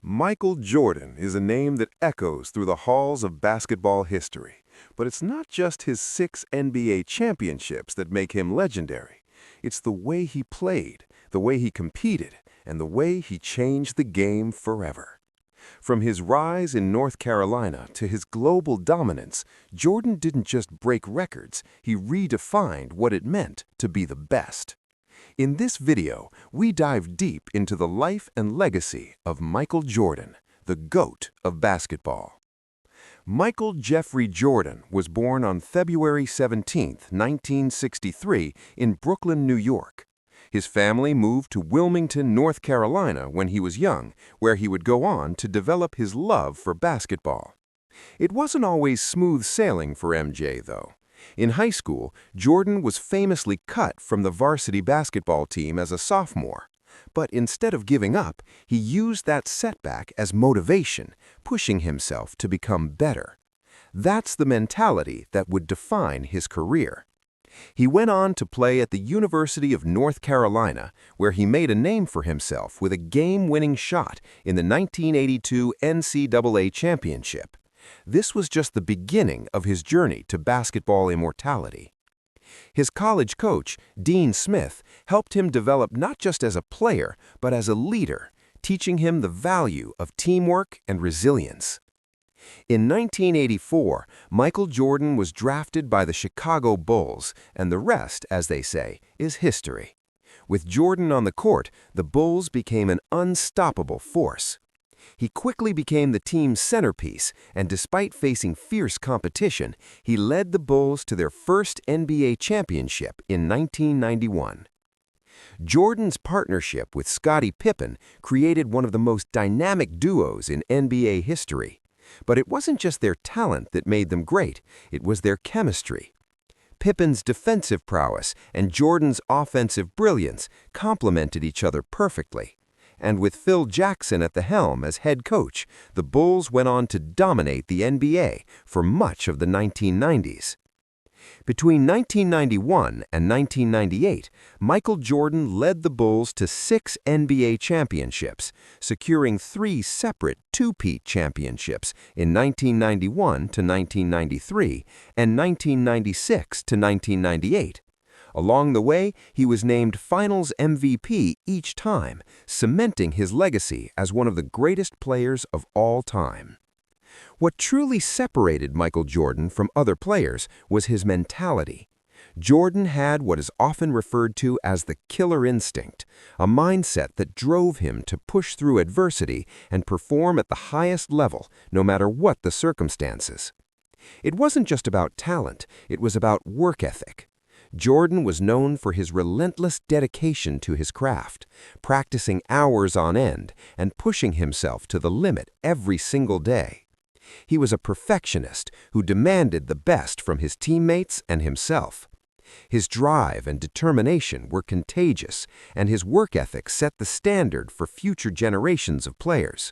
Michael Jordan is a name that echoes through the halls of basketball history. But it's not just his 6 NBA championships that make him legendary. It's the way he played, the way he competed, and the way he changed the game forever. From his rise in North Carolina to his global dominance, Jordan didn't just break records, he redefined what it meant to be the best. In this video, we dive deep into the life and legacy of Michael Jordan, the GOAT of basketball. Michael Jeffrey Jordan was born on February 17, 1963, in Brooklyn, New York. His family moved to Wilmington, North Carolina when he was young, where he would go on to develop his love for basketball. It wasn't always smooth sailing for MJ, though. In high school, Jordan was famously cut from the varsity basketball team as a sophomore. But instead of giving up, he used that setback as motivation, pushing himself to become better. That's the mentality that would define his career. He went on to play at the University of North Carolina, where he made a name for himself with a game-winning shot in the 1982 NCAA championship. This was just the beginning of his journey to basketball immortality. His college coach, Dean Smith, helped him develop not just as a player, but as a leader, teaching him the value of teamwork and resilience. In 1984, Michael Jordan was drafted by the Chicago Bulls, and the rest, as they say, is history. With Jordan on the court, the Bulls became an unstoppable force. He quickly became the team's centerpiece, and despite facing fierce competition, he led the Bulls to their first NBA championship in 1991. Jordan's partnership with Scottie Pippen created one of the most dynamic duos in NBA history. But it wasn't just their talent that made them great, it was their chemistry. Pippen's defensive prowess and Jordan's offensive brilliance complemented each other perfectly. And with Phil Jackson at the helm as head coach, the Bulls went on to dominate the NBA for much of the 1990s. Between 1991 and 1998, Michael Jordan led the Bulls to 6 NBA championships, securing 3 separate two-peat championships in 1991 to 1993 and 1996 to 1998. Along the way, he was named Finals MVP each time, cementing his legacy as one of the greatest players of all time. What truly separated Michael Jordan from other players was his mentality. Jordan had what is often referred to as the killer instinct, a mindset that drove him to push through adversity and perform at the highest level, no matter what the circumstances. It wasn't just about talent, it was about work ethic. Jordan was known for his relentless dedication to his craft, practicing hours on end and pushing himself to the limit every single day. He was a perfectionist who demanded the best from his teammates and himself. His drive and determination were contagious, and his work ethic set the standard for future generations of players.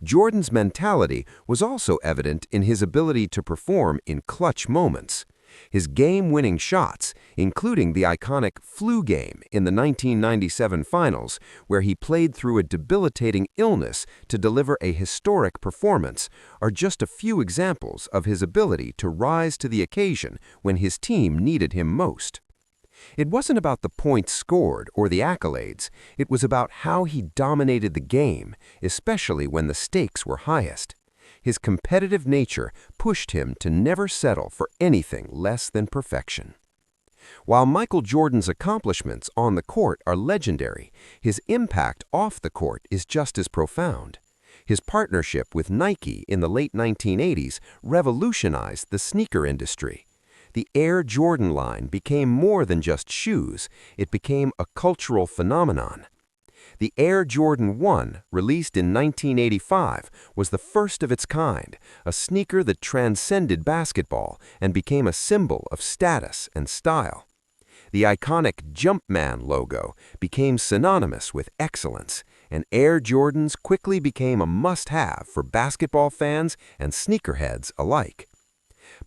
Jordan's mentality was also evident in his ability to perform in clutch moments. His game-winning shots, including the iconic flu game in the 1997 finals, where he played through a debilitating illness to deliver a historic performance, are just a few examples of his ability to rise to the occasion when his team needed him most. It wasn't about the points scored or the accolades, it was about how he dominated the game, especially when the stakes were highest. His competitive nature pushed him to never settle for anything less than perfection. While Michael Jordan's accomplishments on the court are legendary, his impact off the court is just as profound. His partnership with Nike in the late 1980s revolutionized the sneaker industry. The Air Jordan line became more than just shoes, it became a cultural phenomenon. The Air Jordan 1, released in 1985, was the first of its kind, a sneaker that transcended basketball and became a symbol of status and style. The iconic Jumpman logo became synonymous with excellence, and Air Jordans quickly became a must-have for basketball fans and sneakerheads alike.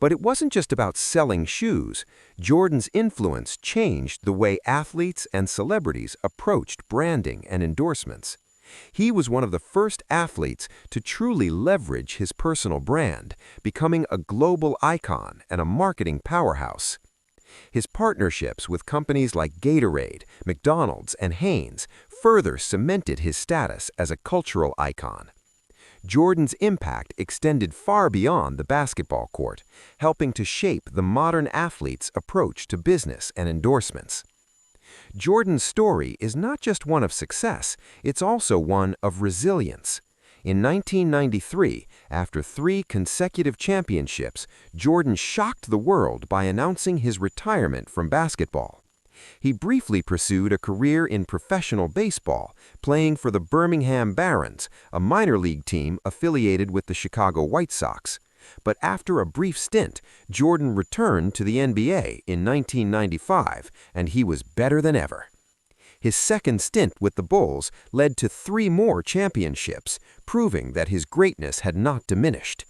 But it wasn't just about selling shoes. Jordan's influence changed the way athletes and celebrities approached branding and endorsements. He was one of the first athletes to truly leverage his personal brand, becoming a global icon and a marketing powerhouse. His partnerships with companies like Gatorade, McDonald's, and Hanes further cemented his status as a cultural icon. Jordan's impact extended far beyond the basketball court, helping to shape the modern athlete's approach to business and endorsements. Jordan's story is not just one of success, it's also one of resilience. In 1993, after 3 consecutive championships, Jordan shocked the world by announcing his retirement from basketball. He briefly pursued a career in professional baseball, playing for the Birmingham Barons, a minor league team affiliated with the Chicago White Sox. But after a brief stint, Jordan returned to the NBA in 1995, and he was better than ever. His second stint with the Bulls led to 3 more championships, proving that his greatness had not diminished.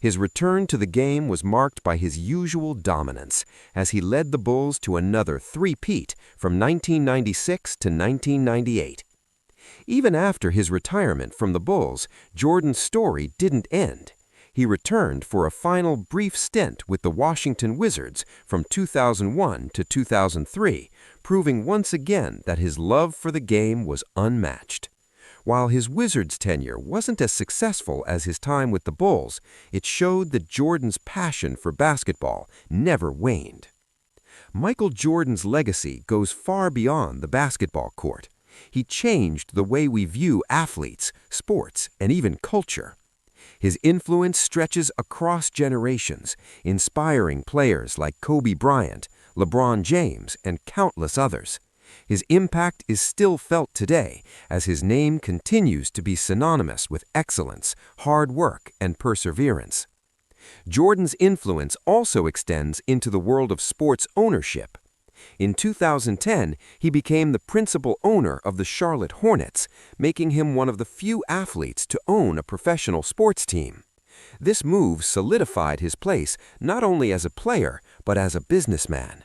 His return to the game was marked by his usual dominance, as he led the Bulls to another three-peat from 1996 to 1998. Even after his retirement from the Bulls, Jordan's story didn't end. He returned for a final brief stint with the Washington Wizards from 2001 to 2003, proving once again that his love for the game was unmatched. While his Wizards tenure wasn't as successful as his time with the Bulls, it showed that Jordan's passion for basketball never waned. Michael Jordan's legacy goes far beyond the basketball court. He changed the way we view athletes, sports, and even culture. His influence stretches across generations, inspiring players like Kobe Bryant, LeBron James, and countless others. His impact is still felt today, as his name continues to be synonymous with excellence, hard work, and perseverance. Jordan's influence also extends into the world of sports ownership. In 2010, he became the principal owner of the Charlotte Hornets, making him one of the few athletes to own a professional sports team. This move solidified his place not only as a player, but as a businessman.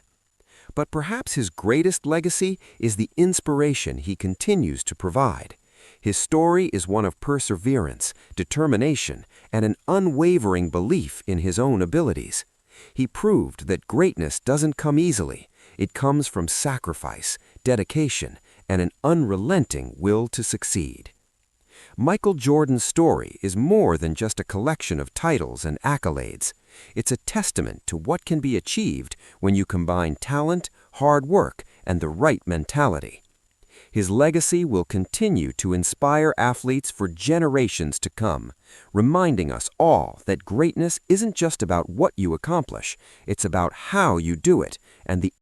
But perhaps his greatest legacy is the inspiration he continues to provide. His story is one of perseverance, determination, and an unwavering belief in his own abilities. He proved that greatness doesn't come easily. It comes from sacrifice, dedication, and an unrelenting will to succeed. Michael Jordan's story is more than just a collection of titles and accolades. It's a testament to what can be achieved when you combine talent, hard work, and the right mentality. His legacy will continue to inspire athletes for generations to come, reminding us all that greatness isn't just about what you accomplish, it's about how you do it and the